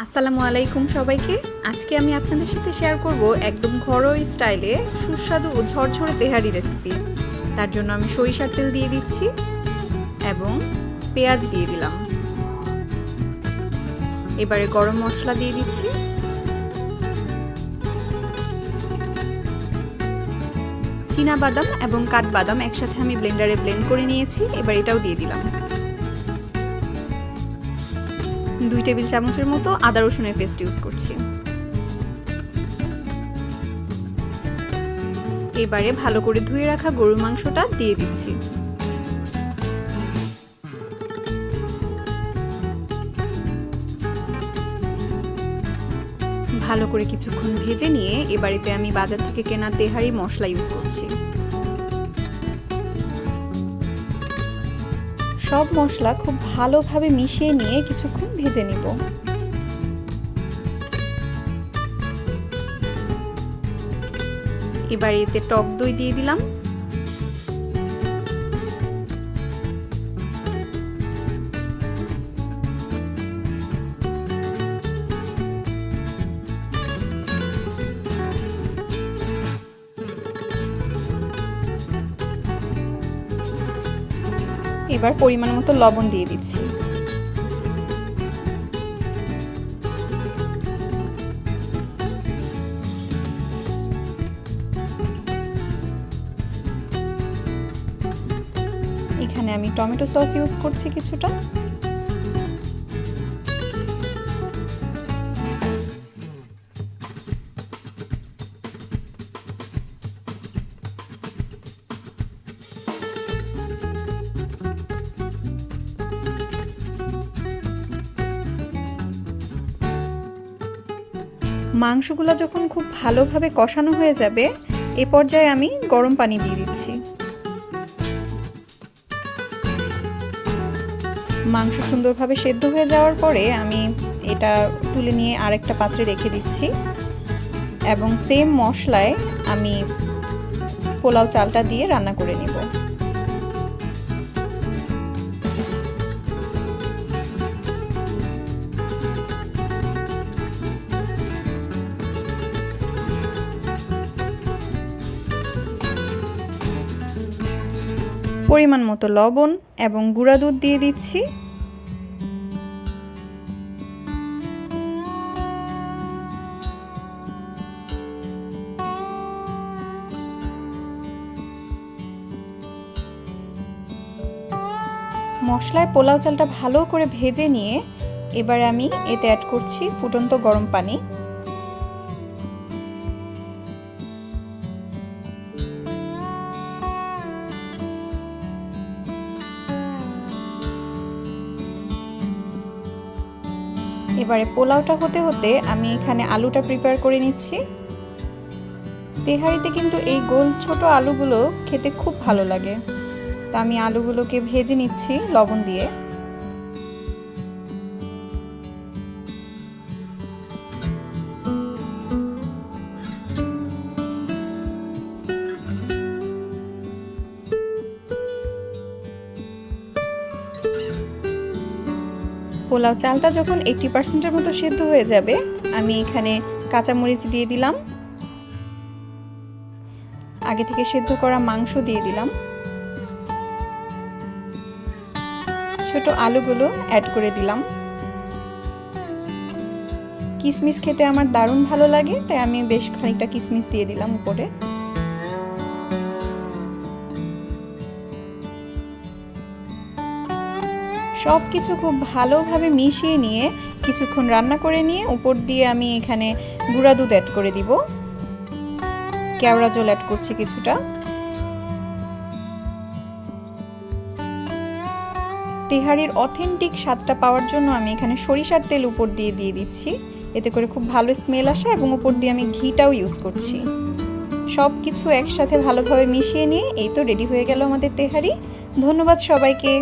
আসসালামু আলাইকুম সবাইকে। আজকে আমি আপনাদের সাথে শেয়ার করব একদম ঘরোয়া স্টাইলে সুস্বাদু ও ঝরঝরে তেহারি রেসিপি। তার জন্য আমি সরিষার তেল দিয়ে দিচ্ছি এবং পেঁয়াজ দিয়ে দিলাম। এবারে গরম মশলা দিয়ে দিচ্ছি, চীনা বাদাম এবং কাঠবাদাম একসাথে আমি ব্লেন্ডারে ব্লেন্ড করে নিয়েছি। এবার এটাও দিয়ে দিলাম। 2 টেবিল চামচের মতো আদা রসুনের পেস্ট ইউজ করছি। এবারে ভালো করে ধুয়ে রাখা গরুর মাংসটা দিয়ে দিচ্ছি। ভালো করে কিছুক্ষণ ভেজে নিয়ে এবারেতে আমি বাজার থেকে কেনা তেহারি মশলা ইউজ করছি। সব মশলা খুব ভালোভাবে মিশিয়ে নিয়ে কিছুক্ষণ ভেজে নিব। এবার এতে টক দই দিয়ে দিলাম, এবার পরিমাণ মতো লবণ দিয়ে দিচ্ছি। এখানে আমি টমেটো সস ইউজ করছি কিছুটা। মাংসগুলো যখন খুব ভালোভাবে কষানো হয়ে যাবে, এ পর্যায়ে আমি গরম পানি দিয়ে দিচ্ছি। মাংস সুন্দরভাবে সেদ্ধ হয়ে যাওয়ার পরে আমি এটা তুলে নিয়ে আরেকটা পাত্রে রেখে দিচ্ছি এবং সেম মশলায় আমি পোলাও চালটা দিয়ে রান্না করে নিব। পরিমাণ মতো লবণ এবং গুঁড়া দুধ দিয়ে দিচ্ছি। মশলায় পোলাও চালটা ভালো করে ভেজে নিয়ে এবার আমি এতে অ্যাড করছি ফুটন্ত গরম পানি। এবারে পোলাওটা হতে হতে আমি এখানে আলুটা প্রিপেয়ার করে নিচ্ছি। তেহারিতে কিন্তু এই গোল ছোট আলুগুলো খেতে খুব ভালো লাগে, তা আমি আলুগুলোকে ভেজে নিচ্ছি লবণ দিয়ে। পোলাও চালটা যখন 80% মতো সেদ্ধ হয়ে যাবে, আমি এখানে কাঁচামরিচ দিয়ে দিলাম, আগে থেকে সেদ্ধ করা মাংস দিয়ে দিলাম, ছোট আলুগুলো অ্যাড করে দিলাম। কিশমিশ খেতে আমার দারুণ ভালো লাগে, তাই আমি বেশ খানিকটা কিশমিশ দিয়ে দিলাম উপরে। সব কিছু খুব ভালোভাবে মিশিয়ে নিয়ে কিছুক্ষণ রান্না করে নিয়ে উপর দিয়ে আমি এখানে গুঁড়া দুধ অ্যাড করে দিব, কেওড়া জল অ্যাড করছি কিছুটা। তেহারির অথেন্টিক স্বাদটা পাওয়ার জন্য আমি এখানে সরিষার তেল উপর দিয়ে দিচ্ছি, এতে করে খুব ভালো স্মেল আসে এবং উপর দিয়ে আমি ঘিটাও ইউজ করছি। সব কিছু একসাথে ভালোভাবে মিশিয়ে নিয়ে এই তো রেডি হয়ে গেল আমাদের তেহারি। ধন্যবাদ সবাইকে।